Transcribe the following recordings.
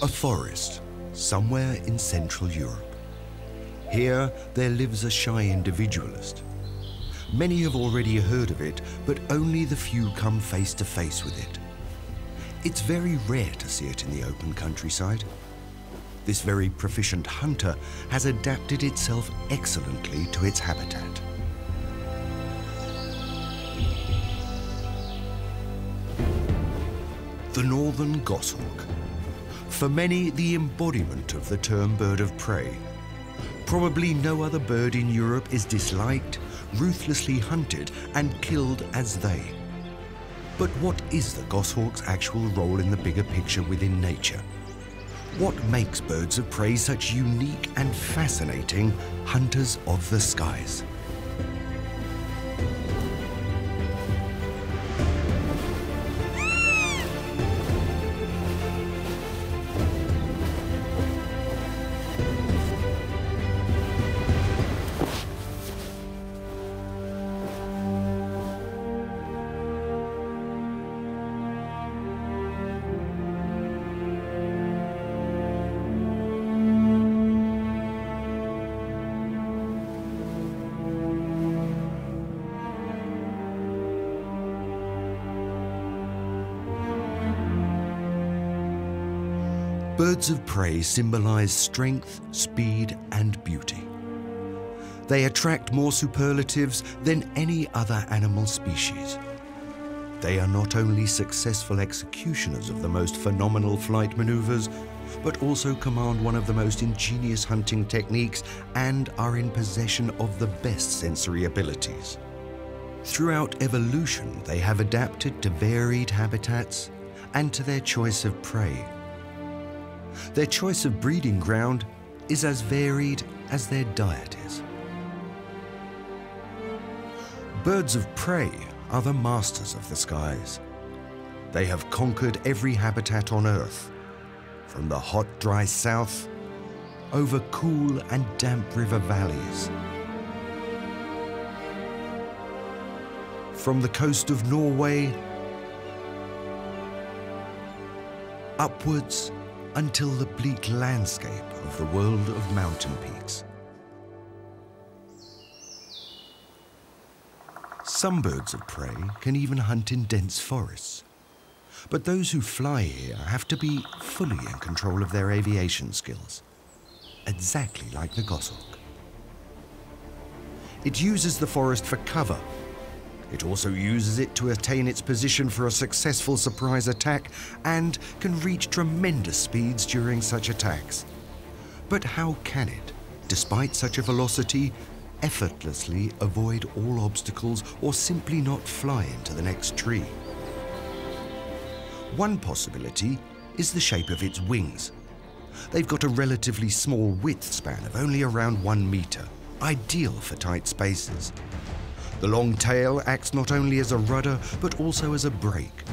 A forest, somewhere in Central Europe. Here, there lives a shy individualist. Many have already heard of it, but only the few come face to face with it. It's very rare to see it in the open countryside. This very proficient hunter has adapted itself excellently to its habitat. The northern goshawk. For many, the embodiment of the term bird of prey. Probably no other bird in Europe is disliked, ruthlessly hunted and killed as they. But what is the goshawk's actual role in the bigger picture within nature? What makes birds of prey such unique and fascinating hunters of the skies? Birds of prey symbolize strength, speed, and beauty. They attract more superlatives than any other animal species. They are not only successful executioners of the most phenomenal flight maneuvers, but also command one of the most ingenious hunting techniques and are in possession of the best sensory abilities. Throughout evolution, they have adapted to varied habitats and to their choice of prey. Their choice of breeding ground is as varied as their diet is. Birds of prey are the masters of the skies. They have conquered every habitat on Earth, from the hot, dry south over cool and damp river valleys. From the coast of Norway upwards until the bleak landscape of the world of mountain peaks. Some birds of prey can even hunt in dense forests. But those who fly here have to be fully in control of their aviation skills, exactly like the goshawk. It uses the forest for cover. It also uses it to attain its position for a successful surprise attack and can reach tremendous speeds during such attacks. But how can it, despite such a velocity, effortlessly avoid all obstacles or simply not fly into the next tree? One possibility is the shape of its wings. They've got a relatively small width span of only around 1 meter, ideal for tight spaces. The long tail acts not only as a rudder, but also as a brake.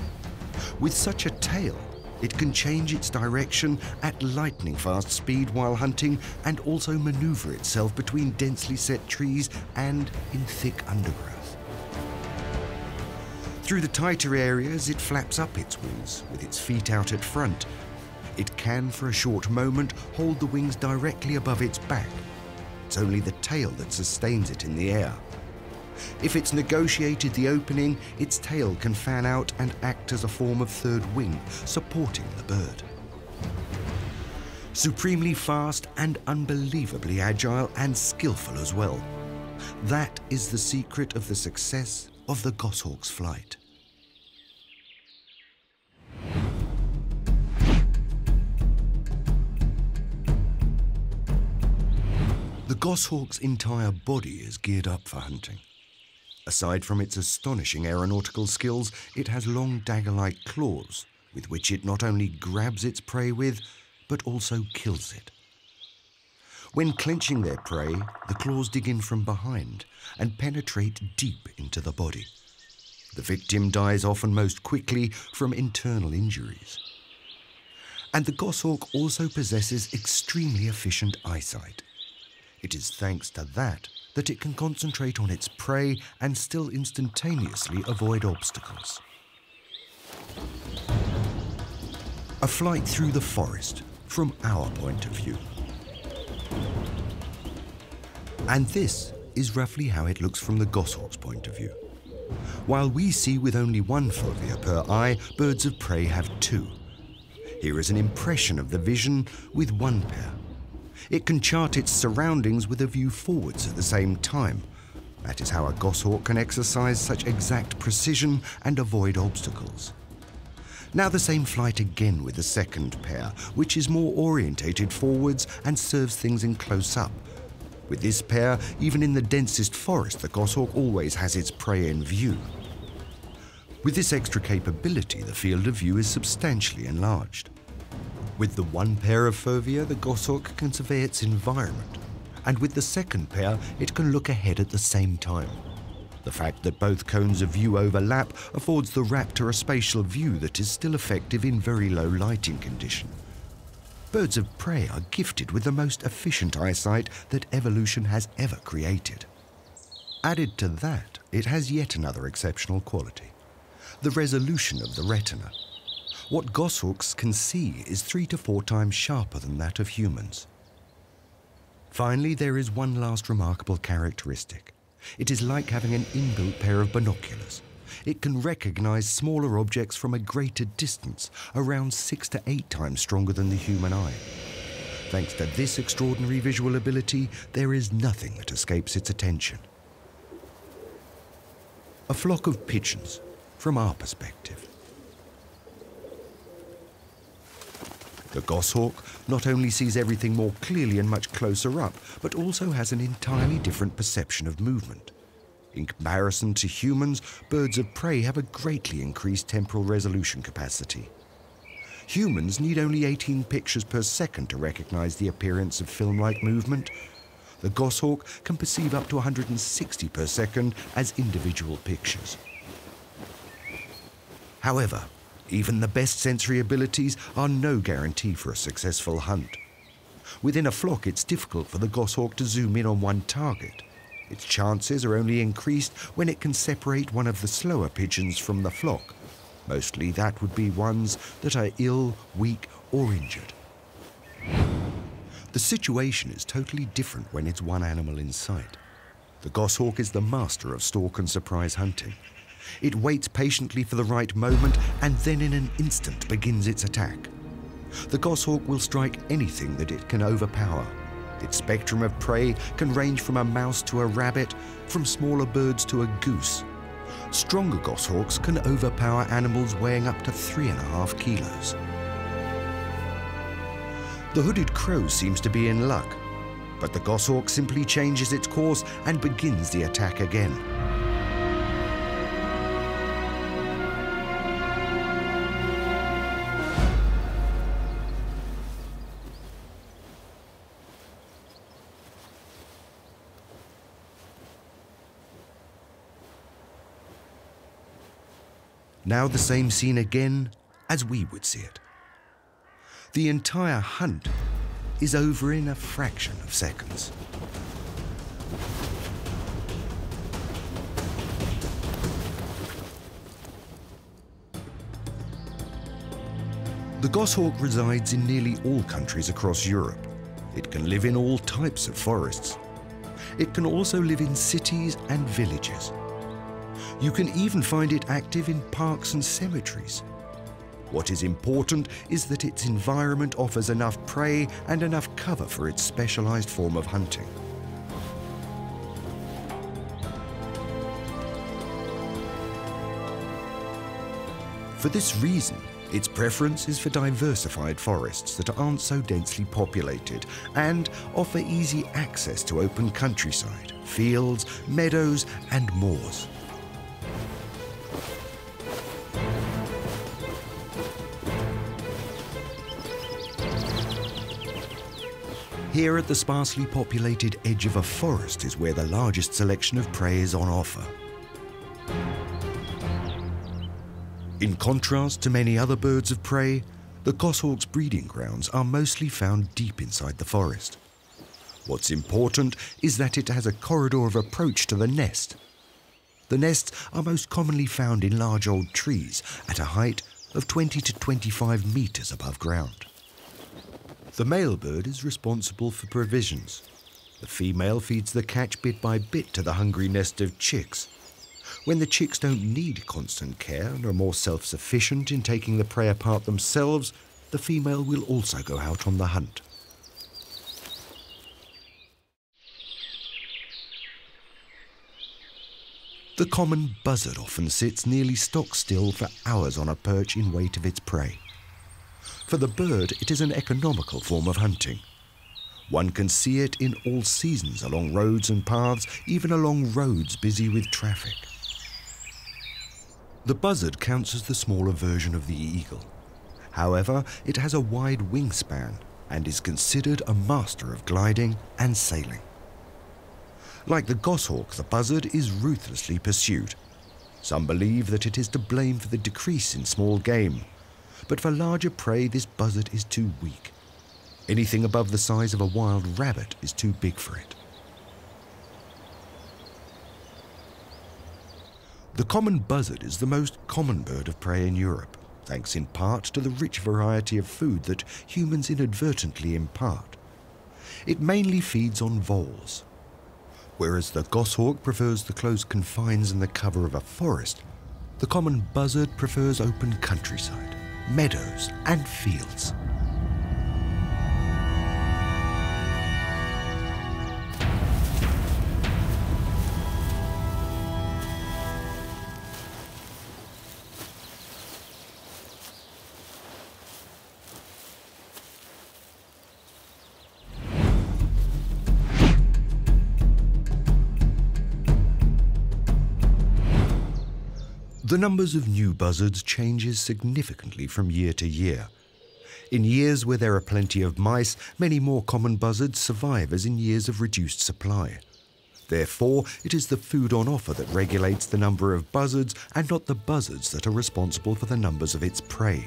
With such a tail, it can change its direction at lightning-fast speed while hunting and also maneuver itself between densely set trees and in thick undergrowth. Through the tighter areas, it flaps up its wings with its feet out at front. It can, for a short moment, hold the wings directly above its back. It's only the tail that sustains it in the air. If it's negotiated the opening, its tail can fan out and act as a form of third wing, supporting the bird. Supremely fast and unbelievably agile and skillful as well. That is the secret of the success of the goshawk's flight. The goshawk's entire body is geared up for hunting. Aside from its astonishing aeronautical skills, it has long dagger-like claws with which it not only grabs its prey with, but also kills it. When clenching their prey, the claws dig in from behind and penetrate deep into the body. The victim dies often most quickly from internal injuries. And the goshawk also possesses extremely efficient eyesight. It is thanks to that it can concentrate on its prey and still instantaneously avoid obstacles. A flight through the forest, from our point of view. And this is roughly how it looks from the goshawk's point of view. While we see with only one fovea per eye, birds of prey have two. Here is an impression of the vision with one pair. It can chart its surroundings with a view forwards at the same time. That is how a goshawk can exercise such exact precision and avoid obstacles. Now the same flight again with the second pair, which is more orientated forwards and serves things in close-up. With this pair, even in the densest forest, the goshawk always has its prey in view. With this extra capability, the field of view is substantially enlarged. With the one pair of fovea, the goshawk can survey its environment, and with the second pair, it can look ahead at the same time. The fact that both cones of view overlap affords the raptor a spatial view that is still effective in very low lighting conditions. Birds of prey are gifted with the most efficient eyesight that evolution has ever created. Added to that, it has yet another exceptional quality: the resolution of the retina. What goshawks can see is 3 to 4 times sharper than that of humans. Finally, there is one last remarkable characteristic. It is like having an inbuilt pair of binoculars. It can recognize smaller objects from a greater distance, around 6 to 8 times stronger than the human eye. Thanks to this extraordinary visual ability, there is nothing that escapes its attention. A flock of pigeons, from our perspective. The goshawk not only sees everything more clearly and much closer up, but also has an entirely different perception of movement. In comparison to humans, birds of prey have a greatly increased temporal resolution capacity. Humans need only 18 pictures per second to recognize the appearance of film-like movement. The goshawk can perceive up to 160 per second as individual pictures. However, even the best sensory abilities are no guarantee for a successful hunt. Within a flock, it's difficult for the goshawk to zoom in on one target. Its chances are only increased when it can separate one of the slower pigeons from the flock. Mostly that would be ones that are ill, weak, or injured. The situation is totally different when it's one animal in sight. The goshawk is the master of stalk and surprise hunting. It waits patiently for the right moment and then in an instant begins its attack. The goshawk will strike anything that it can overpower. Its spectrum of prey can range from a mouse to a rabbit, from smaller birds to a goose. Stronger goshawks can overpower animals weighing up to 3.5 kilos. The hooded crow seems to be in luck, but the goshawk simply changes its course and begins the attack again. Now the same scene again as we would see it. The entire hunt is over in a fraction of seconds. The goshawk resides in nearly all countries across Europe. It can live in all types of forests. It can also live in cities and villages. You can even find it active in parks and cemeteries. What is important is that its environment offers enough prey and enough cover for its specialized form of hunting. For this reason, its preference is for diversified forests that aren't so densely populated and offer easy access to open countryside, fields, meadows, and moors. Here at the sparsely populated edge of a forest is where the largest selection of prey is on offer. In contrast to many other birds of prey, the goshawk's breeding grounds are mostly found deep inside the forest. What's important is that it has a corridor of approach to the nest. The nests are most commonly found in large old trees at a height of 20 to 25 meters above ground. The male bird is responsible for provisions. The female feeds the catch bit by bit to the hungry nest of chicks. When the chicks don't need constant care and are more self-sufficient in taking the prey apart themselves, the female will also go out on the hunt. The common buzzard often sits nearly stock still for hours on a perch in wait of its prey. For the bird, it is an economical form of hunting. One can see it in all seasons along roads and paths, even along roads busy with traffic. The buzzard counts as the smaller version of the eagle. However, it has a wide wingspan and is considered a master of gliding and sailing. Like the goshawk, the buzzard is ruthlessly pursued. Some believe that it is to blame for the decrease in small game, but for larger prey this buzzard is too weak. Anything above the size of a wild rabbit is too big for it. The common buzzard is the most common bird of prey in Europe, thanks in part to the rich variety of food that humans inadvertently impart. It mainly feeds on voles. Whereas the goshawk prefers the close confines and the cover of a forest, the common buzzard prefers open countryside, meadows and fields. The numbers of new buzzards changes significantly from year to year. In years where there are plenty of mice, many more common buzzards survive as in years of reduced supply. Therefore, it is the food on offer that regulates the number of buzzards and not the buzzards that are responsible for the numbers of its prey.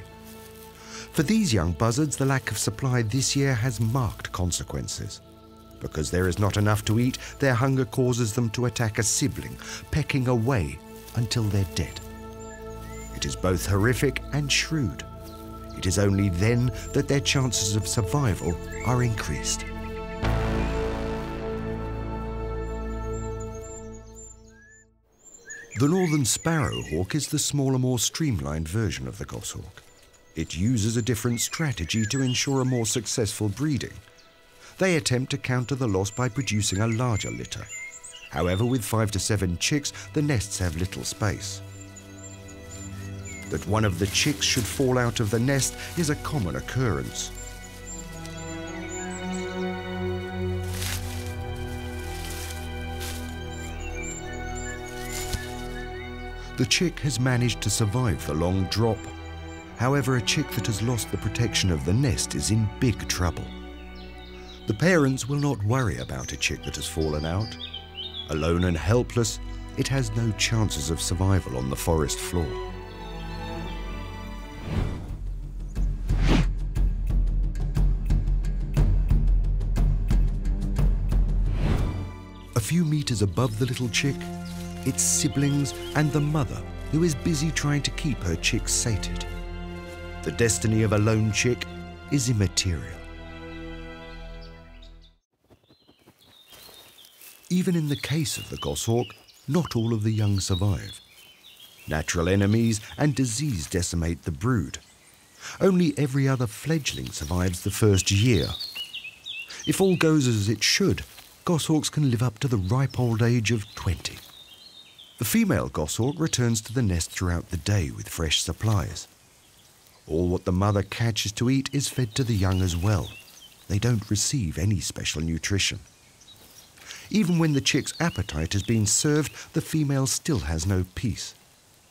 For these young buzzards, the lack of supply this year has marked consequences. Because there is not enough to eat, their hunger causes them to attack a sibling, pecking away until they're dead. It is both horrific and shrewd. It is only then that their chances of survival are increased. The northern sparrowhawk is the smaller, more streamlined version of the goshawk. It uses a different strategy to ensure a more successful breeding. They attempt to counter the loss by producing a larger litter. However, with 5 to 7 chicks, the nests have little space. That one of the chicks should fall out of the nest is a common occurrence. The chick has managed to survive the long drop. However, a chick that has lost the protection of the nest is in big trouble. The parents will not worry about a chick that has fallen out. Alone and helpless, it has no chances of survival on the forest floor. A few meters above the little chick, its siblings and the mother, who is busy trying to keep her chicks sated. The destiny of a lone chick is immaterial. Even in the case of the goshawk, not all of the young survive. Natural enemies and disease decimate the brood. Only every other fledgling survives the first year. If all goes as it should, goshawks can live up to the ripe old age of 20. The female goshawk returns to the nest throughout the day with fresh supplies. All what the mother catches to eat is fed to the young as well. They don't receive any special nutrition. Even when the chick's appetite has been served, the female still has no peace.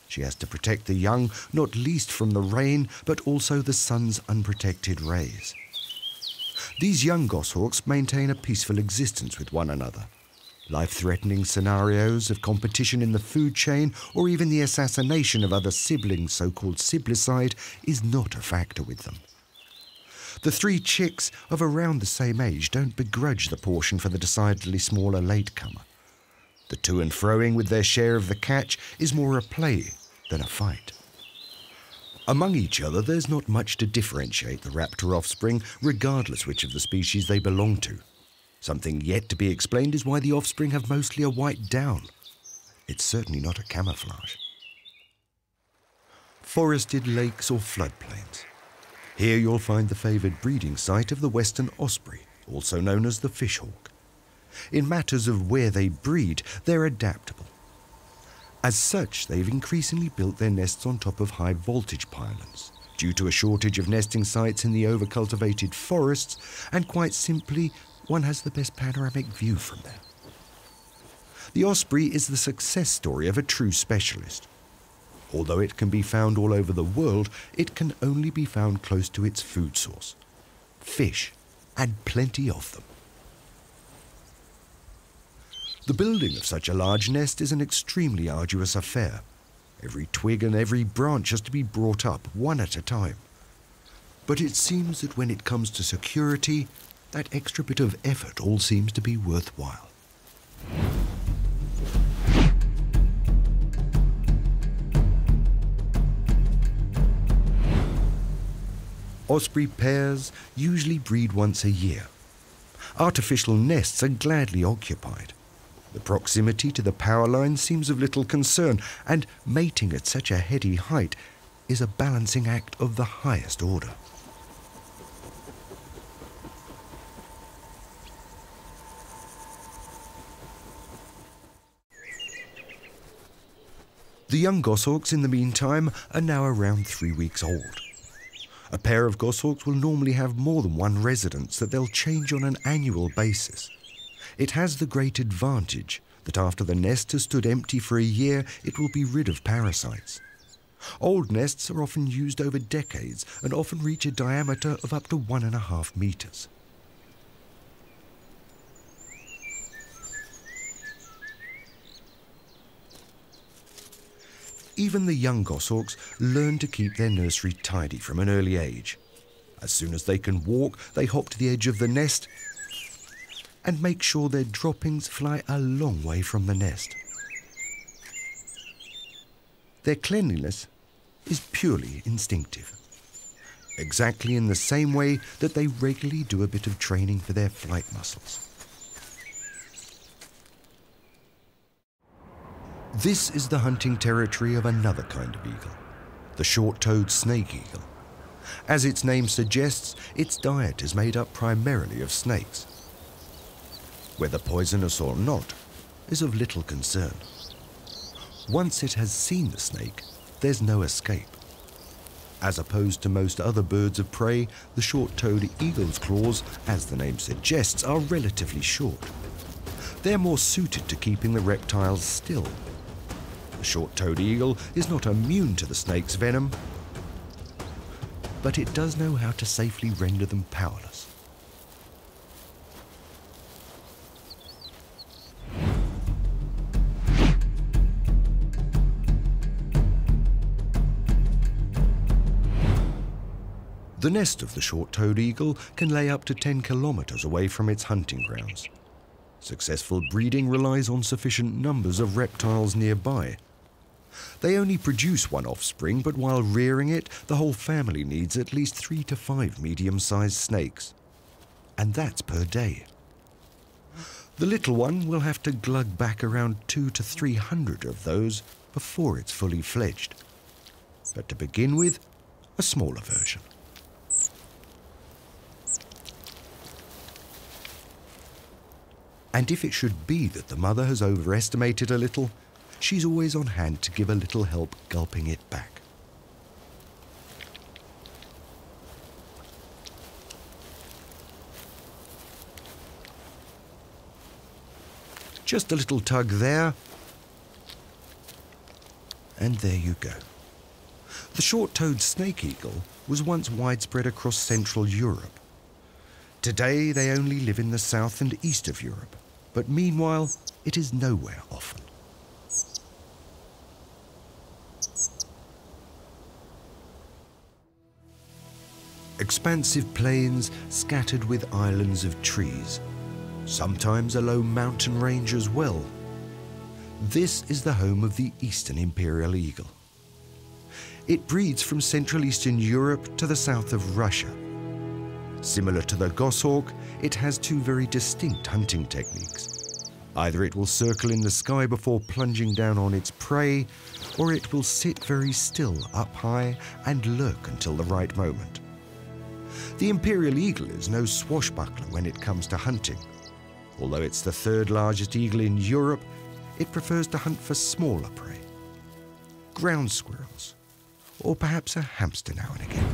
She has to protect the young, not least from the rain, but also the sun's unprotected rays. These young goshawks maintain a peaceful existence with one another. Life-threatening scenarios of competition in the food chain or even the assassination of other siblings, so-called siblicide, is not a factor with them. The 3 chicks of around the same age don't begrudge the portion for the decidedly smaller latecomer. The to and froing with their share of the catch is more a play than a fight. Among each other, there's not much to differentiate the raptor offspring, regardless which of the species they belong to. Something yet to be explained is why the offspring have mostly a white down. It's certainly not a camouflage. Forested lakes or floodplains. Here you'll find the favoured breeding site of the western osprey, also known as the fishhawk. In matters of where they breed, they're adaptable. As such, they've increasingly built their nests on top of high-voltage pylons, due to a shortage of nesting sites in the overcultivated forests, and quite simply, one has the best panoramic view from there. The osprey is the success story of a true specialist. Although it can be found all over the world, it can only be found close to its food source: fish, and plenty of them. The building of such a large nest is an extremely arduous affair. Every twig and every branch has to be brought up one at a time. But it seems that when it comes to security, that extra bit of effort all seems to be worthwhile. Osprey pairs usually breed once a year. Artificial nests are gladly occupied. The proximity to the power line seems of little concern, and mating at such a heady height is a balancing act of the highest order. The young goshawks, in the meantime, are now around 3 weeks old. A pair of goshawks will normally have more than one residence that they'll change on an annual basis. It has the great advantage that after the nest has stood empty for a year, it will be rid of parasites. Old nests are often used over decades and often reach a diameter of up to 1.5 meters. Even the young goshawks learn to keep their nursery tidy from an early age. As soon as they can walk, they hop to the edge of the nest and make sure their droppings fly a long way from the nest. Their cleanliness is purely instinctive, exactly in the same way that they regularly do a bit of training for their flight muscles. This is the hunting territory of another kind of eagle, the short-toed snake eagle. As its name suggests, its diet is made up primarily of snakes. Whether poisonous or not is of little concern. Once it has seen the snake, there's no escape. As opposed to most other birds of prey, the short-toed eagle's claws, as the name suggests, are relatively short. They're more suited to keeping the reptiles still. The short-toed eagle is not immune to the snake's venom, but it does know how to safely render them powerless. The nest of the short-toed eagle can lay up to 10 kilometers away from its hunting grounds. Successful breeding relies on sufficient numbers of reptiles nearby. They only produce one offspring, but while rearing it, the whole family needs at least 3 to 5 medium-sized snakes. And that's per day. The little one will have to glug back around 200 to 300 of those before it's fully fledged. But to begin with, a smaller version. And if it should be that the mother has overestimated a little, she's always on hand to give a little help gulping it back. Just a little tug there, and there you go. The short-toed snake eagle was once widespread across Central Europe. Today they only live in the south and east of Europe, but meanwhile it is nowhere often. Expansive plains scattered with islands of trees, sometimes a low mountain range as well. This is the home of the eastern imperial eagle. It breeds from Central Eastern Europe to the south of Russia. Similar to the goshawk, it has two very distinct hunting techniques. Either it will circle in the sky before plunging down on its prey, or it will sit very still up high and lurk until the right moment. The imperial eagle is no swashbuckler when it comes to hunting. Although it's the third largest eagle in Europe, it prefers to hunt for smaller prey. Ground squirrels, or perhaps a hamster now and again.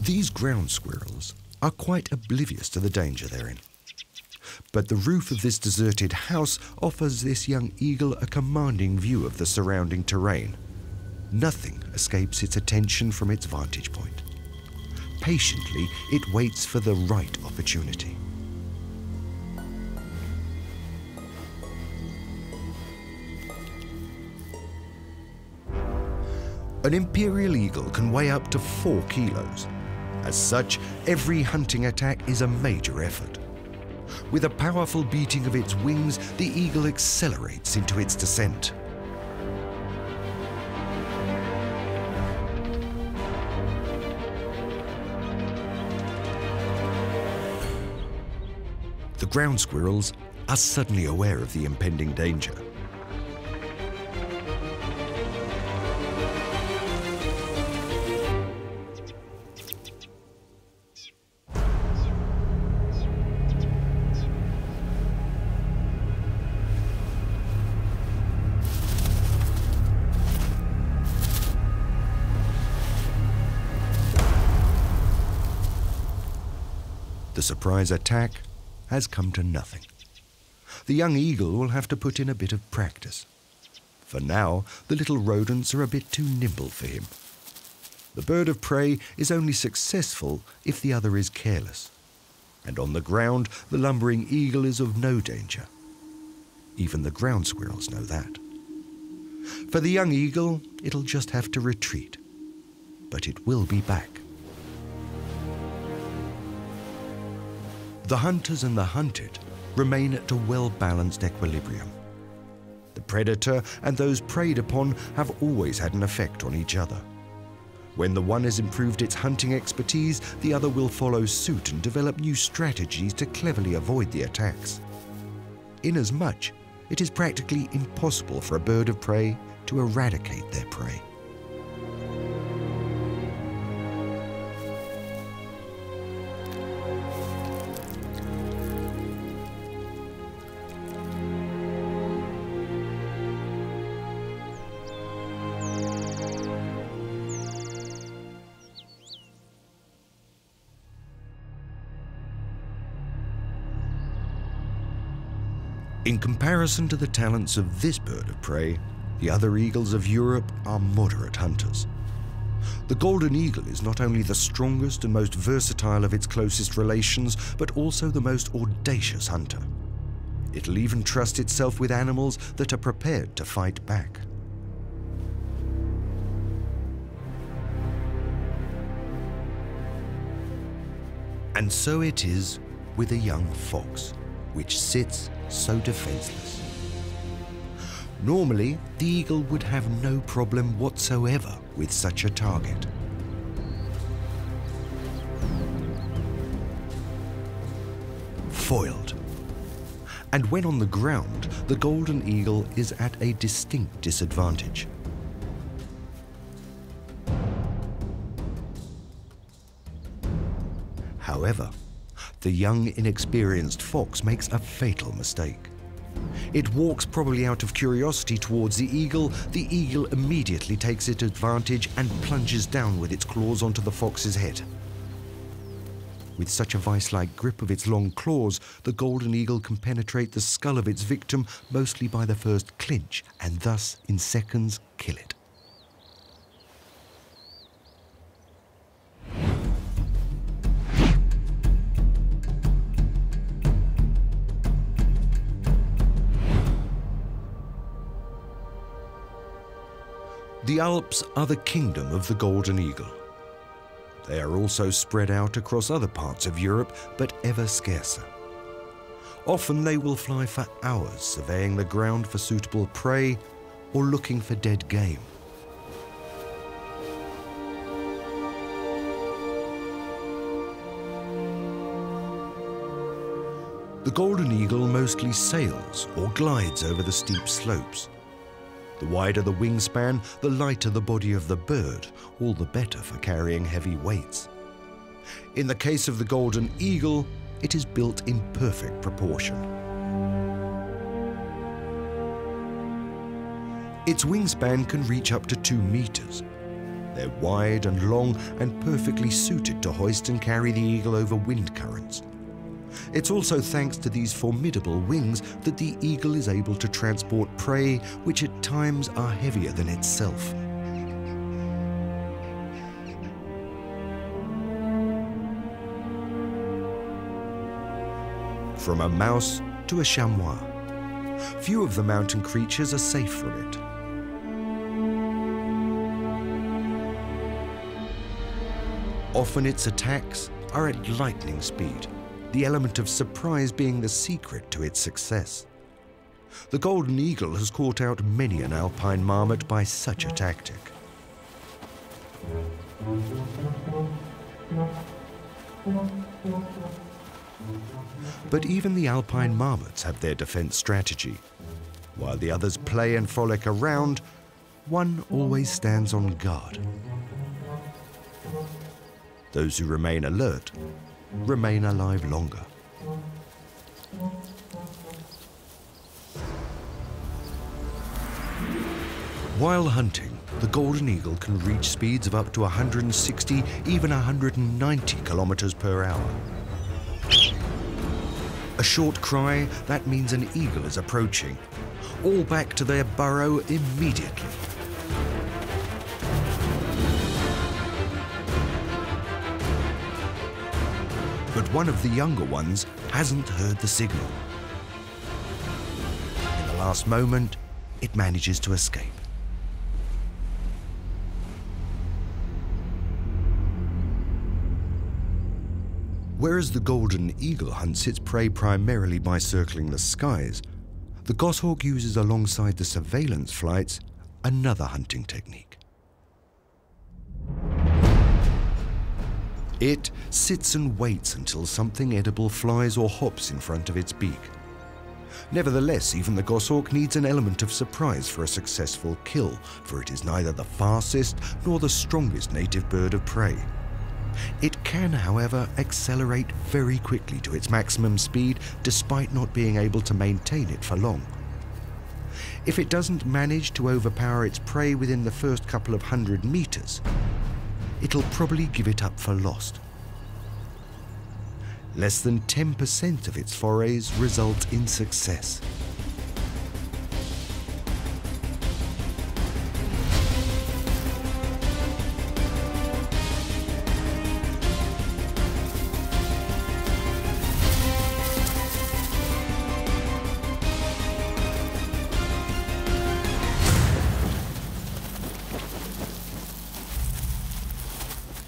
These ground squirrels are quite oblivious to the danger they're in. But the roof of this deserted house offers this young eagle a commanding view of the surrounding terrain. Nothing escapes its attention from its vantage point. Patiently, it waits for the right opportunity. An imperial eagle can weigh up to 4 kilos. As such, every hunting attack is a major effort. With a powerful beating of its wings, the eagle accelerates into its descent. The ground squirrels are suddenly aware of the impending danger. The surprise attack has come to nothing. The young eagle will have to put in a bit of practice. For now, the little rodents are a bit too nimble for him. The bird of prey is only successful if the other is careless. And on the ground, the lumbering eagle is of no danger. Even the ground squirrels know that. For the young eagle, it'll just have to retreat. But it will be back. The hunters and the hunted remain at a well-balanced equilibrium. The predator and those preyed upon have always had an effect on each other. When the one has improved its hunting expertise, the other will follow suit and develop new strategies to cleverly avoid the attacks. Inasmuch, it is practically impossible for a bird of prey to eradicate their prey. In comparison to the talents of this bird of prey, the other eagles of Europe are moderate hunters. The golden eagle is not only the strongest and most versatile of its closest relations, but also the most audacious hunter. It'll even trust itself with animals that are prepared to fight back. And so it is with a young fox, which sits so defenseless. Normally, the eagle would have no problem whatsoever with such a target. Foiled. And when on the ground, the golden eagle is at a distinct disadvantage. However, the young, inexperienced fox makes a fatal mistake. It walks probably out of curiosity towards the eagle immediately takes its advantage and plunges down with its claws onto the fox's head. With such a vice-like grip of its long claws, the golden eagle can penetrate the skull of its victim mostly by the first clinch and thus, in seconds, kill it. The Alps are the kingdom of the golden eagle. They are also spread out across other parts of Europe, but ever scarcer. Often they will fly for hours, surveying the ground for suitable prey or looking for dead game. The golden eagle mostly sails or glides over the steep slopes. The wider the wingspan, the lighter the body of the bird, all the better for carrying heavy weights. In the case of the golden eagle, it is built in perfect proportion. Its wingspan can reach up to 2 meters. They're wide and long and perfectly suited to hoist and carry the eagle over wind currents. It's also thanks to these formidable wings that the eagle is able to transport prey which at times are heavier than itself. From a mouse to a chamois, few of the mountain creatures are safe from it. Often its attacks are at lightning speed, the element of surprise being the secret to its success. The golden eagle has caught out many an alpine marmot by such a tactic. But even the alpine marmots have their defense strategy. While the others play and frolic around, one always stands on guard. Those who remain alert remain alive longer. While hunting, the golden eagle can reach speeds of up to 160, even 190 kilometers per hour. A short cry, that means an eagle is approaching. All back to their burrow immediately. But one of the younger ones hasn't heard the signal. In the last moment, it manages to escape. Whereas the golden eagle hunts its prey primarily by circling the skies, the goshawk uses alongside the surveillance flights another hunting technique. It sits and waits until something edible flies or hops in front of its beak. Nevertheless, even the goshawk needs an element of surprise for a successful kill, for it is neither the fastest nor the strongest native bird of prey. It can, however, accelerate very quickly to its maximum speed despite not being able to maintain it for long. If it doesn't manage to overpower its prey within the first couple of 100 meters, it'll probably give it up for lost. Less than 10% of its forays result in success.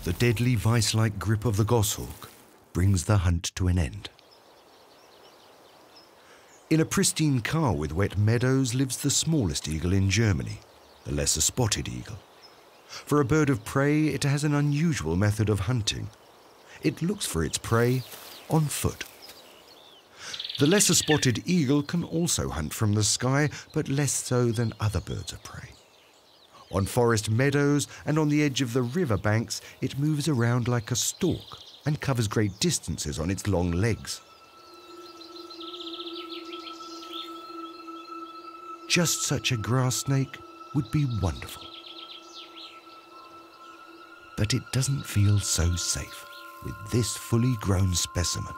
The deadly vice-like grip of the goshawk brings the hunt to an end. In a pristine carr with wet meadows lives the smallest eagle in Germany, the lesser spotted eagle. For a bird of prey, it has an unusual method of hunting. It looks for its prey on foot. The lesser spotted eagle can also hunt from the sky, but less so than other birds of prey. On forest meadows and on the edge of the river banks, it moves around like a stork and covers great distances on its long legs. Just such a grass snake would be wonderful. But it doesn't feel so safe with this fully grown specimen.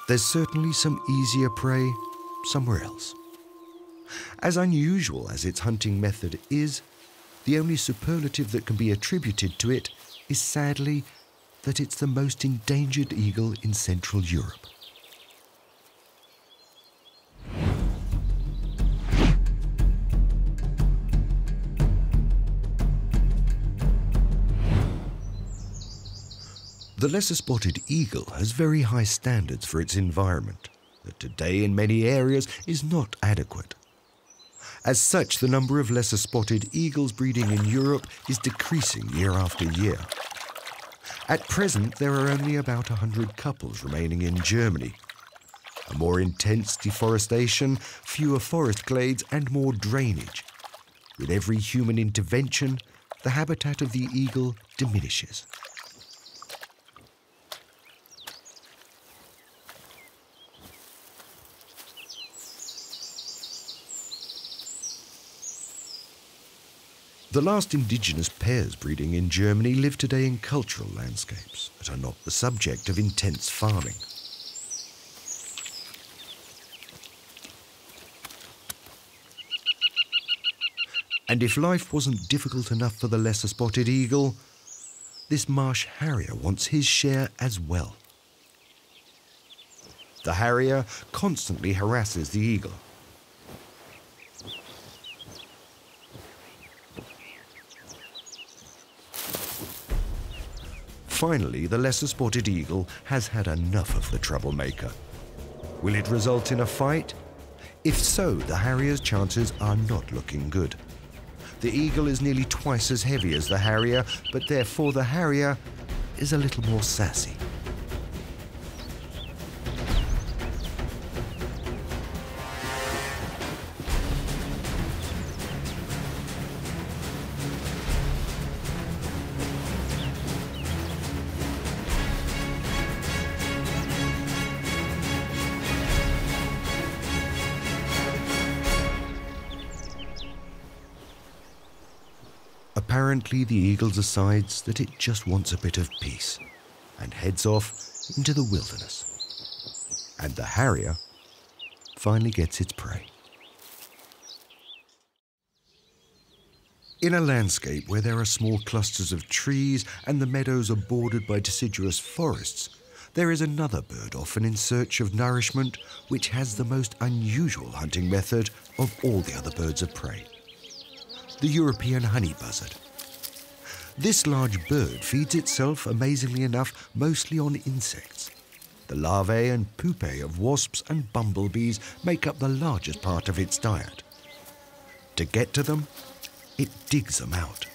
There's certainly some easier prey somewhere else. As unusual as its hunting method is, the only superlative that can be attributed to it is sadly that it's the most endangered eagle in Central Europe. The lesser-spotted eagle has very high standards for its environment that today in many areas is not adequate. As such, the number of lesser-spotted eagles breeding in Europe is decreasing year after year. At present, there are only about 100 couples remaining in Germany. A more intense deforestation, fewer forest glades and more drainage. With every human intervention, the habitat of the eagle diminishes. The last indigenous pairs breeding in Germany live today in cultural landscapes that are not the subject of intense farming. And if life wasn't difficult enough for the lesser-spotted eagle, this marsh harrier wants his share as well. The harrier constantly harasses the eagle. Finally, the lesser-spotted eagle has had enough of the troublemaker. Will it result in a fight? If so, the harrier's chances are not looking good. The eagle is nearly twice as heavy as the harrier, but therefore the harrier is a little more sassy. Apparently, the eagle decides that it just wants a bit of peace and heads off into the wilderness. And the harrier finally gets its prey. In a landscape where there are small clusters of trees and the meadows are bordered by deciduous forests, there is another bird often in search of nourishment which has the most unusual hunting method of all the other birds of prey. The European honey buzzard. This large bird feeds itself, amazingly enough, mostly on insects. The larvae and pupae of wasps and bumblebees make up the largest part of its diet. To get to them, it digs them out.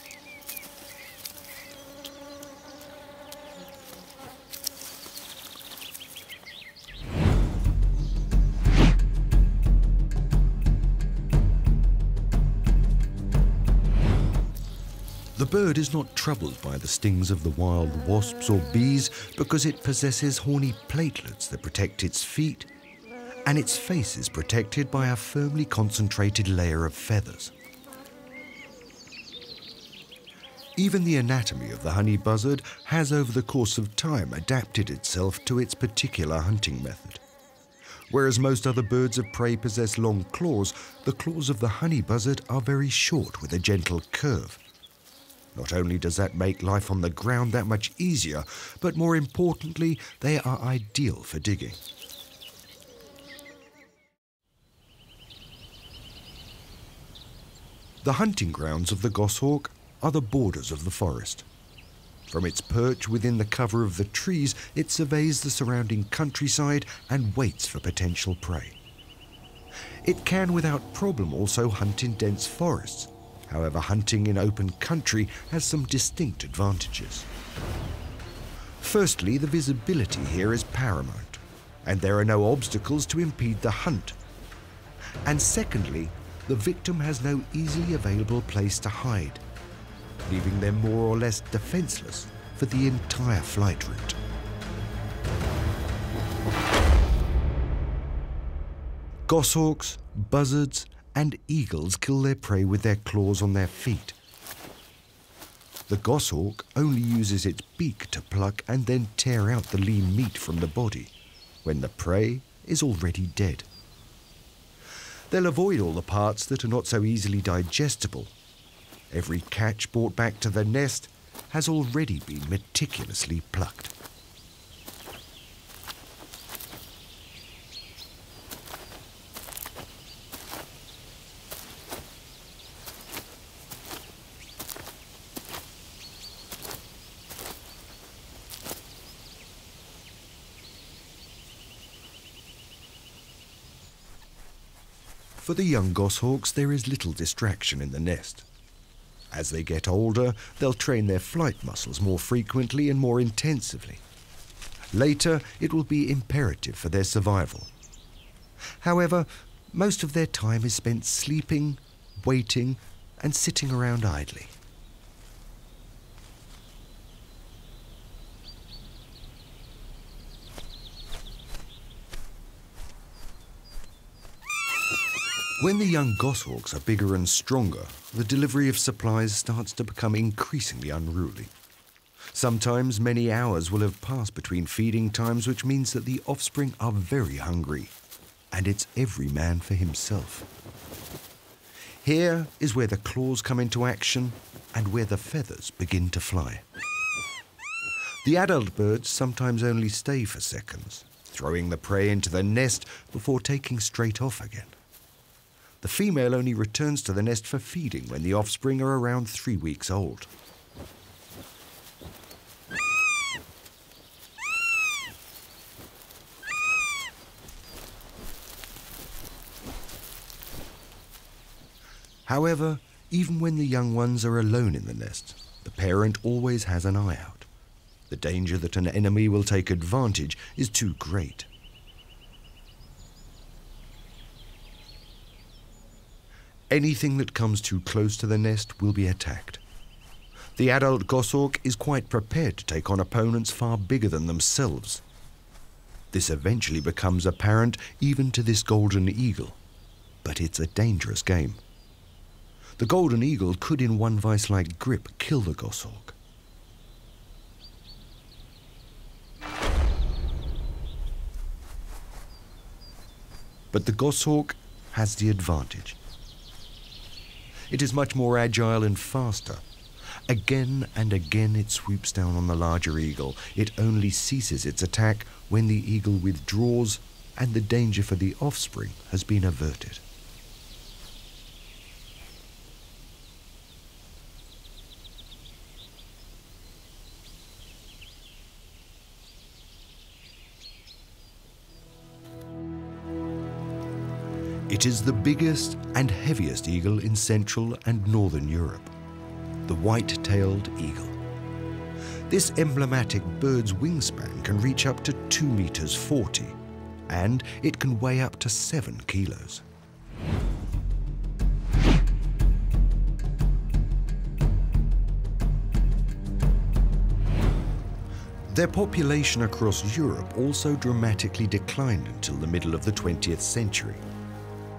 The bird is not troubled by the stings of the wild wasps or bees because it possesses horny platelets that protect its feet, and its face is protected by a firmly concentrated layer of feathers. Even the anatomy of the honey buzzard has over the course of time adapted itself to its particular hunting method. Whereas most other birds of prey possess long claws, the claws of the honey buzzard are very short with a gentle curve. Not only does that make life on the ground that much easier, but more importantly, they are ideal for digging. The hunting grounds of the goshawk are the borders of the forest. From its perch within the cover of the trees, it surveys the surrounding countryside and waits for potential prey. It can without problem also hunt in dense forests. However, hunting in open country has some distinct advantages. Firstly, the visibility here is paramount, and there are no obstacles to impede the hunt. And secondly, the victim has no easily available place to hide, leaving them more or less defenseless for the entire flight route. Goshawks, buzzards, and eagles kill their prey with their claws on their feet. The goshawk only uses its beak to pluck and then tear out the lean meat from the body, when the prey is already dead. They'll avoid all the parts that are not so easily digestible. Every catch brought back to the nest has already been meticulously plucked. For the young goshawks, there is little distraction in the nest. As they get older, they'll train their flight muscles more frequently and more intensively. Later, it will be imperative for their survival. However, most of their time is spent sleeping, waiting, and sitting around idly. When the young goshawks are bigger and stronger, the delivery of supplies starts to become increasingly unruly. Sometimes many hours will have passed between feeding times, which means that the offspring are very hungry, and it's every man for himself. Here is where the claws come into action and where the feathers begin to fly. The adult birds sometimes only stay for seconds, throwing the prey into the nest before taking straight off again. The female only returns to the nest for feeding when the offspring are around 3 weeks old. However, even when the young ones are alone in the nest, the parent always has an eye out. The danger that an enemy will take advantage is too great. Anything that comes too close to the nest will be attacked. The adult goshawk is quite prepared to take on opponents far bigger than themselves. This eventually becomes apparent even to this golden eagle, but it's a dangerous game. The golden eagle could in one vice-like grip kill the goshawk. But the goshawk has the advantage. It is much more agile and faster. Again and again it swoops down on the larger eagle. It only ceases its attack when the eagle withdraws and the danger for the offspring has been averted. It is the biggest and heaviest eagle in Central and Northern Europe, the white-tailed eagle. This emblematic bird's wingspan can reach up to 2 meters 40, and it can weigh up to 7 kilos. Their population across Europe also dramatically declined until the middle of the 20th century.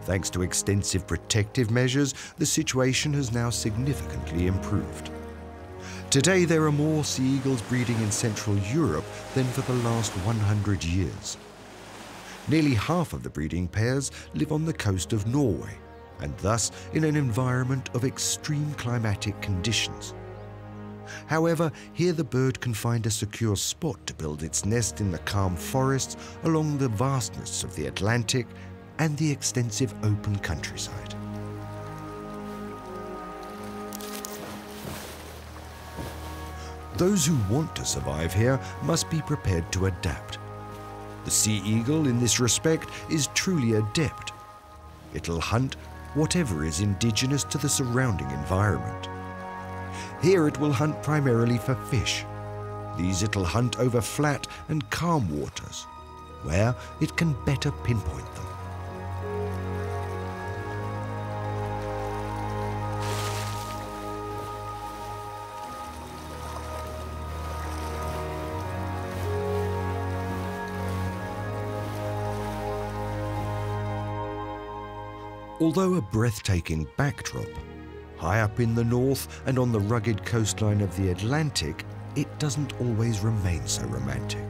Thanks to extensive protective measures, the situation has now significantly improved. Today, there are more sea eagles breeding in Central Europe than for the last 100 years. Nearly half of the breeding pairs live on the coast of Norway, and thus in an environment of extreme climatic conditions. However, here the bird can find a secure spot to build its nest in the calm forests along the vastness of the Atlantic and the extensive open countryside. Those who want to survive here must be prepared to adapt. The sea eagle, in this respect, is truly adept. It'll hunt whatever is indigenous to the surrounding environment. Here it will hunt primarily for fish. These it'll hunt over flat and calm waters, where it can better pinpoint them. Although a breathtaking backdrop, high up in the north and on the rugged coastline of the Atlantic, it doesn't always remain so romantic.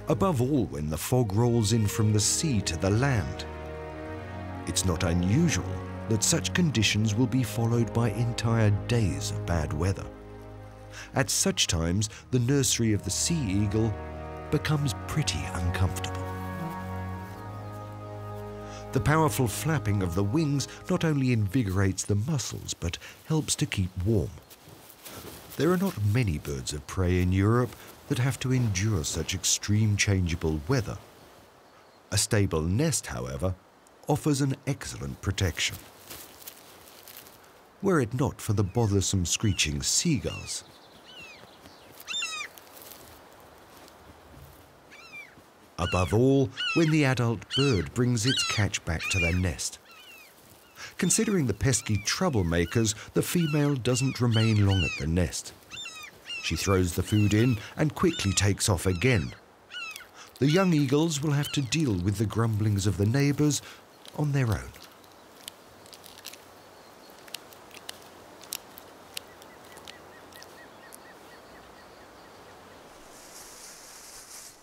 Above all when the fog rolls in from the sea to the land. It's not unusual that such conditions will be followed by entire days of bad weather. At such times, the nursery of the sea eagle becomes pretty uncomfortable. The powerful flapping of the wings not only invigorates the muscles, but helps to keep warm. There are not many birds of prey in Europe that have to endure such extreme changeable weather. A stable nest, however, offers an excellent protection. Were it not for the bothersome screeching seagulls. Above all, when the adult bird brings its catch back to their nest. Considering the pesky troublemakers, the female doesn't remain long at the nest. She throws the food in and quickly takes off again. The young eagles will have to deal with the grumblings of the neighbours on their own.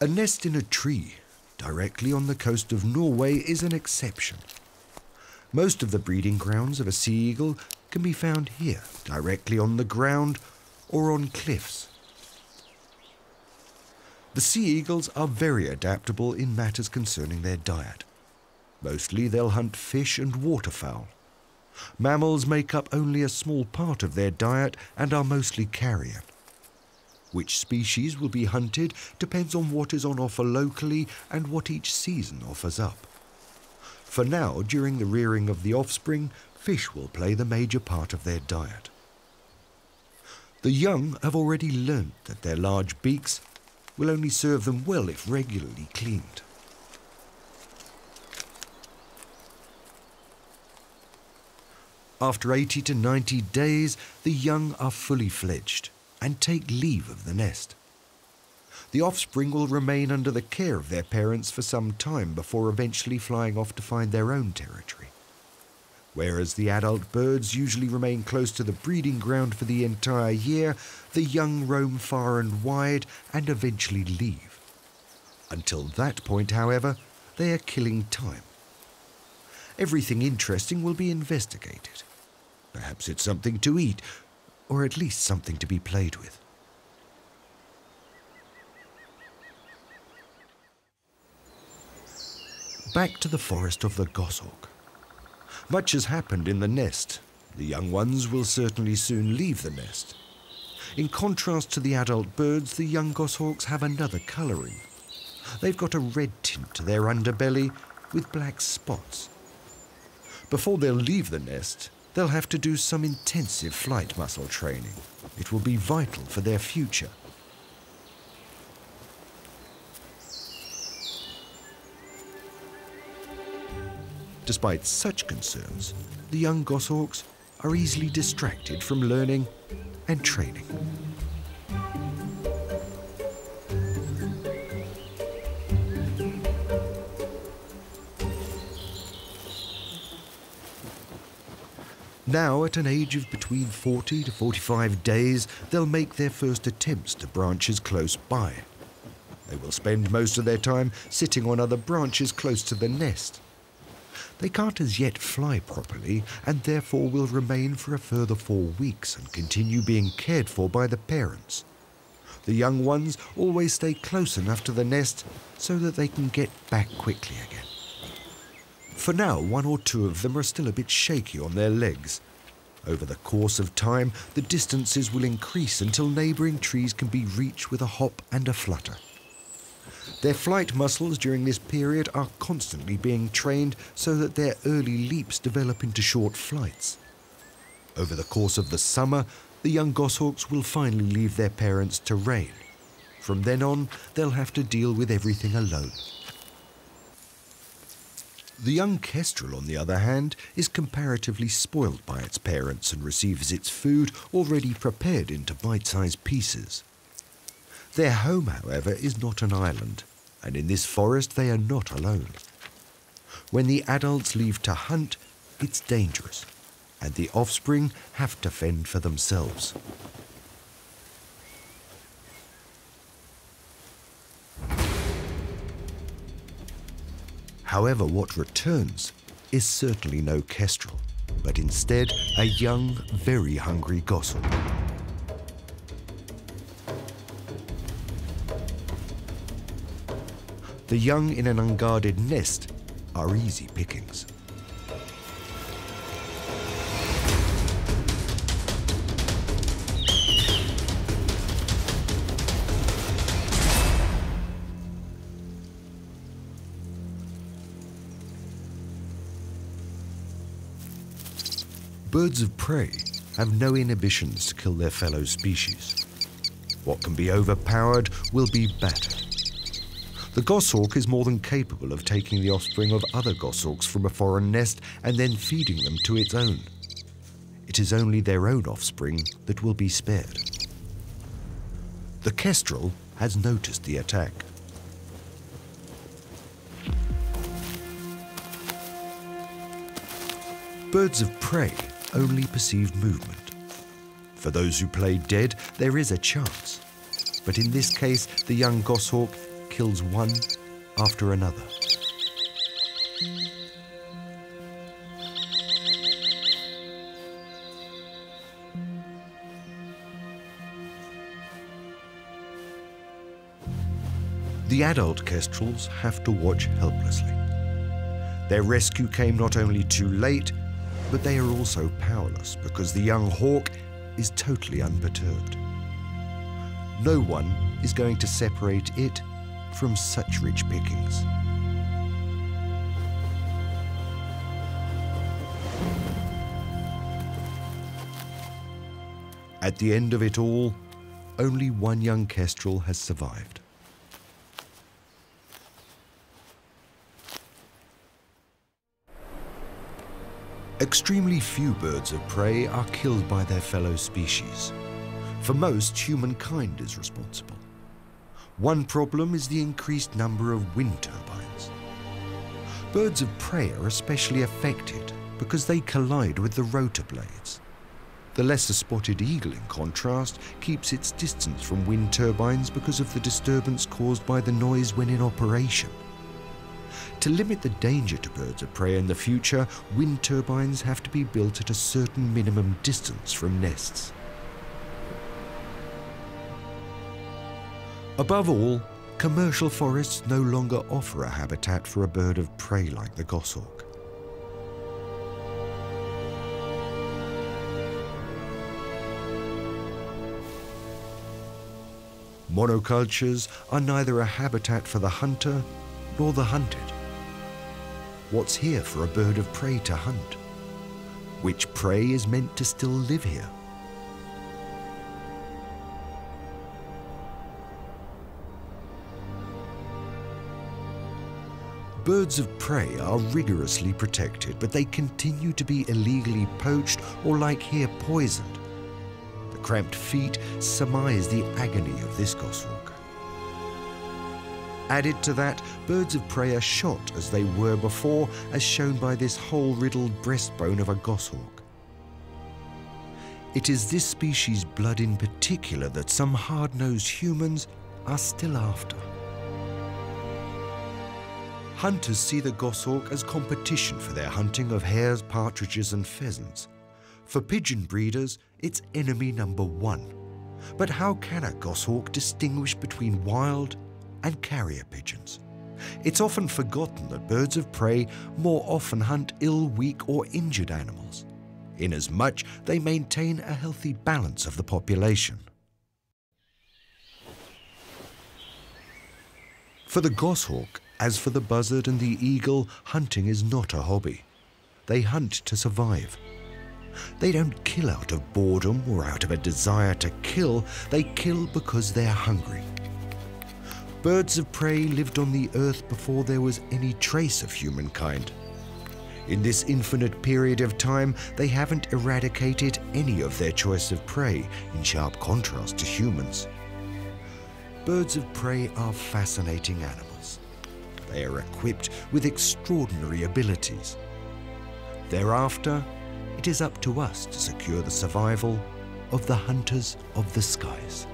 A nest in a tree, directly on the coast of Norway, is an exception. Most of the breeding grounds of a sea eagle can be found here, directly on the ground or on cliffs. The sea eagles are very adaptable in matters concerning their diet. Mostly they'll hunt fish and waterfowl. Mammals make up only a small part of their diet and are mostly carrion. Which species will be hunted depends on what is on offer locally and what each season offers up. For now, during the rearing of the offspring, fish will play the major part of their diet. The young have already learnt that their large beaks will only serve them well if regularly cleaned. After 80 to 90 days, the young are fully fledged and take leave of the nest. The offspring will remain under the care of their parents for some time before eventually flying off to find their own territory. Whereas the adult birds usually remain close to the breeding ground for the entire year, the young roam far and wide and eventually leave. Until that point, however, they are killing time. Everything interesting will be investigated. Perhaps it's something to eat, or at least something to be played with. Back to the forest of the goshawk. Much has happened in the nest. The young ones will certainly soon leave the nest. In contrast to the adult birds, the young goshawks have another colouring. They've got a red tint to their underbelly with black spots. Before they'll leave the nest, they'll have to do some intensive flight muscle training. It will be vital for their future. Despite such concerns, the young goshawks are easily distracted from learning and training. Now, at an age of between 40 to 45 days, they'll make their first attempts to branches close by. They will spend most of their time sitting on other branches close to the nest. They can't as yet fly properly and therefore will remain for a further 4 weeks and continue being cared for by the parents. The young ones always stay close enough to the nest so that they can get back quickly again. For now, 1 or 2 of them are still a bit shaky on their legs. Over the course of time, the distances will increase until neighbouring trees can be reached with a hop and a flutter. Their flight muscles during this period are constantly being trained so that their early leaps develop into short flights. Over the course of the summer, the young goshawks will finally leave their parents' terrain. From then on, they'll have to deal with everything alone. The young kestrel, on the other hand, is comparatively spoiled by its parents and receives its food already prepared into bite-sized pieces. Their home, however, is not an island, and in this forest they are not alone. When the adults leave to hunt, it's dangerous, and the offspring have to fend for themselves. However, what returns is certainly no kestrel, but instead a young, very hungry goshawk. The young in an unguarded nest are easy pickings. Birds of prey have no inhibitions to kill their fellow species. What can be overpowered will be battered. The goshawk is more than capable of taking the offspring of other goshawks from a foreign nest and then feeding them to its own. It is only their own offspring that will be spared. The kestrel has noticed the attack. Birds of prey only perceive movement. For those who play dead, there is a chance. But in this case, the young goshawk kills one after another. The adult kestrels have to watch helplessly. Their rescue came not only too late, but they are also powerless because the young hawk is totally unperturbed. No one is going to separate it from such rich pickings. At the end of it all, only one young kestrel has survived. Extremely few birds of prey are killed by their fellow species. For most, humankind is responsible. One problem is the increased number of wind turbines. Birds of prey are especially affected because they collide with the rotor blades. The lesser spotted eagle, in contrast, keeps its distance from wind turbines because of the disturbance caused by the noise when in operation. To limit the danger to birds of prey in the future, wind turbines have to be built at a certain minimum distance from nests. Above all, commercial forests no longer offer a habitat for a bird of prey like the goshawk. Monocultures are neither a habitat for the hunter nor the hunted. What's here for a bird of prey to hunt? Which prey is meant to still live here? Birds of prey are rigorously protected, but they continue to be illegally poached or, like here, poisoned. The cramped feet surmise the agony of this goshawk. Added to that, birds of prey are shot as they were before, as shown by this hole-riddled breastbone of a goshawk. It is this species' blood in particular that some hard-nosed humans are still after. Hunters see the goshawk as competition for their hunting of hares, partridges and pheasants. For pigeon breeders, it's enemy number one. But how can a goshawk distinguish between wild and carrier pigeons? It's often forgotten that birds of prey more often hunt ill, weak or injured animals, inasmuch they maintain a healthy balance of the population. For the goshawk, as for the buzzard and the eagle, hunting is not a hobby. They hunt to survive. They don't kill out of boredom or out of a desire to kill, they kill because they're hungry. Birds of prey lived on the earth before there was any trace of humankind. In this infinite period of time, they haven't eradicated any of their choice of prey, in sharp contrast to humans. Birds of prey are fascinating animals. They are equipped with extraordinary abilities. Thereafter, it is up to us to secure the survival of the hunters of the skies.